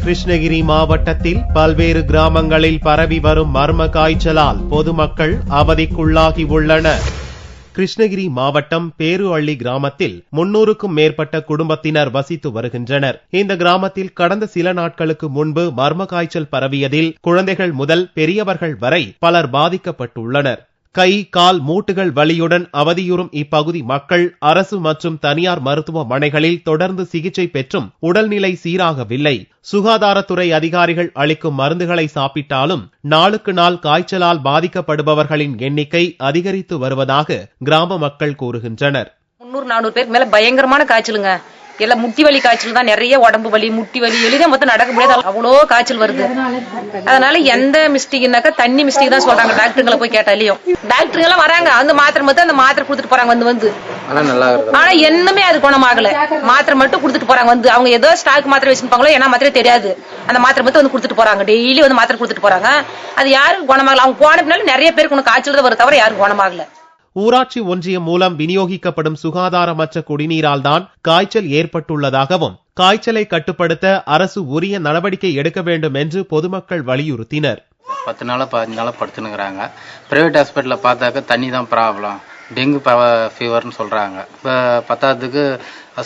கிருஷ்ணகிரி மாவட்டத்தில் பல்வேறு கிராமங்களில் பரவி வரும் மர்ம காய்ச்சலால் பொதுமக்கள் அவதிக்குள்ளாகி உள்ளனர். கிருஷ்ணகிரி மாவட்டம் பேருஅள்ளி கிராமத்தில் 300க்கும் மேற்பட்ட குடும்பத்தினர் வசித்து வருகின்றனர். இந்த கிராமத்தில் கடந்த சில நாட்களுக்கு முன்பு மர்ம காய்ச்சல் பரவியதில் குழந்தைகள் முதல் பெரியவர்கள் வரை பலர் பாதிக்கப்பட்டுள்ளனர். கை கால் மூட்டுகள் வலியுடன் அவதியுறும் இப்பகுதி மக்கள் அரசு மற்றும் தனியார் மருத்துவமனைகளில் தொடர்ந்து சிகிச்சை பெற்றும் உடல்நிலை சீராகவில்லை. சுகாதாரத்துறை அதிகாரிகள் அளிக்கும் மருந்துகளை சாப்பிட்டாலும் நாளுக்கு நாள் காய்ச்சலால் பாதிக்கப்படுபவர்களின் எண்ணிக்கை அதிகரித்து வருவதாக கிராம மக்கள் கூறுகின்றனர். 300-400 பேருக்கு மேல பயங்கரமான காய்ச்சலுங்க. எல்லாம் முட்டி வலி காய்ச்சல் தான், நிறைய உடம்பு வலி, முட்டி வலி, எளிதா மொத்தம் நடக்க முடியாது, அவ்வளோ காய்ச்சல் வருது. அதனால எந்த மிஸ்டேக்னாக்கா தண்ணி மிஸ்டேக் தான் சொல்றாங்க. டாக்டருங்களை போய் கேட்டாலையும் டாக்டருங்க எல்லாம் வராங்க, அந்த மாத்திரை மட்டும் அந்த மாத்திரை கொடுத்துட்டு போறாங்க வந்து. ஆனா என்னமே அது குணமாகல. மாத்திரை மட்டும் கொடுத்துட்டு போறாங்க வந்து. அவங்க ஏதோ ஸ்டாக் மாத்திரை வச்சிருப்பாங்களோ என்ன மாத்திரை தெரியாது, அந்த மாத்திரை மட்டும் வந்து கொடுத்துட்டு போறாங்க. டெய்லி வந்து மாத்திரை கொடுத்துட்டு போறாங்க. அது யாரும் குணமாகல. அவங்க போன பின்னால நிறைய பேருக்கு காய்ச்சல் தான் வர தவிர யாரும் குணமாகல. ஊராட்சி ஒன்றியம் மூலம் விநியோகிக்கப்படும் சுகாதாரமற்ற குடிநீரால் தான் காய்ச்சல் ஏற்பட்டுள்ளதாகவும் காய்ச்சலை கட்டுப்படுத்த அரசு உரிய நடவடிக்கை எடுக்க வேண்டும் என்று பொதுமக்கள் வலியுறுத்தினர். 10 நாளா 15 நாளா படுத்துனுங்கிறாங்க. பிரைவேட் ஹாஸ்பிட்டல்ல பார்த்தாக்க தண்ணி தான் ப்ராப்ளம், டெங்கு ஃபீவர்னு சொல்றாங்க. இப்போ பத்தாவதுக்கு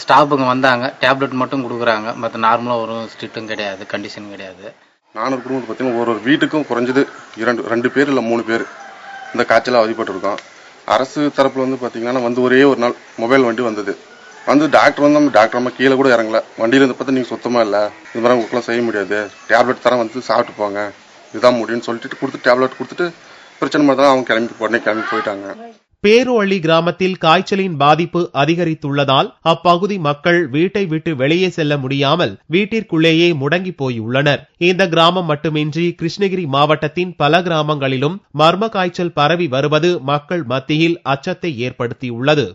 ஸ்டாஃபுங்க வந்தாங்க, டேப்லெட் மட்டும் கொடுக்குறாங்க. மற்ற நார்மலாக ஒரு ஸ்ட்ரிக்டும் கிடையாது, கண்டிஷன் கிடையாது. 400 குடும்பத்தை பார்த்தீங்கன்னா ஒரு வீட்டுக்கும் குறைஞ்சது 2 பேர் இல்லை 3 பேர் இந்த காய்ச்சல் அவதிப்பட்டிருக்கோம். அரசு தரப்புல வந்து பாத்தீங்கன்னா வந்து ஒரே ஒரு நாள் மொபைல் வண்டி வந்தது. வந்து டாக்டர் வந்து நம்ம டாக்டர் அம்மா கீழே கூட இறங்கல. வண்டியில இருந்து பார்த்தா நீங்க சுத்தமா இல்ல, இது மாதிரி உங்களுக்குலாம் செய்ய முடியாது, டேப்லெட் தரம் வந்து சாப்பிட்டு போங்க, இதுதான் முடியும்னு சொல்லிட்டு கொடுத்து டேப்லெட் கொடுத்துட்டு பிரச்சனை மாதிரி தான் அவங்க உடனே கிளம்பி போயிட்டாங்க. பேருஅள்ளி கிராமத்தில் காய்ச்சலின் பாதிப்பு அதிகரித்துள்ளதால் அப்பகுதி மக்கள் வீட்டை விட்டு வெளியே செல்ல முடியாமல் வீட்டிற்குள்ளேயே முடங்கி போயுள்ளனர். இந்த கிராமம் மட்டுமின்றி கிருஷ்ணகிரி மாவட்டத்தின் பல கிராமங்களிலும் மர்ம காய்ச்சல் பரவி வருவது மக்கள் மத்தியில் அச்சத்தை ஏற்படுத்தியுள்ளது.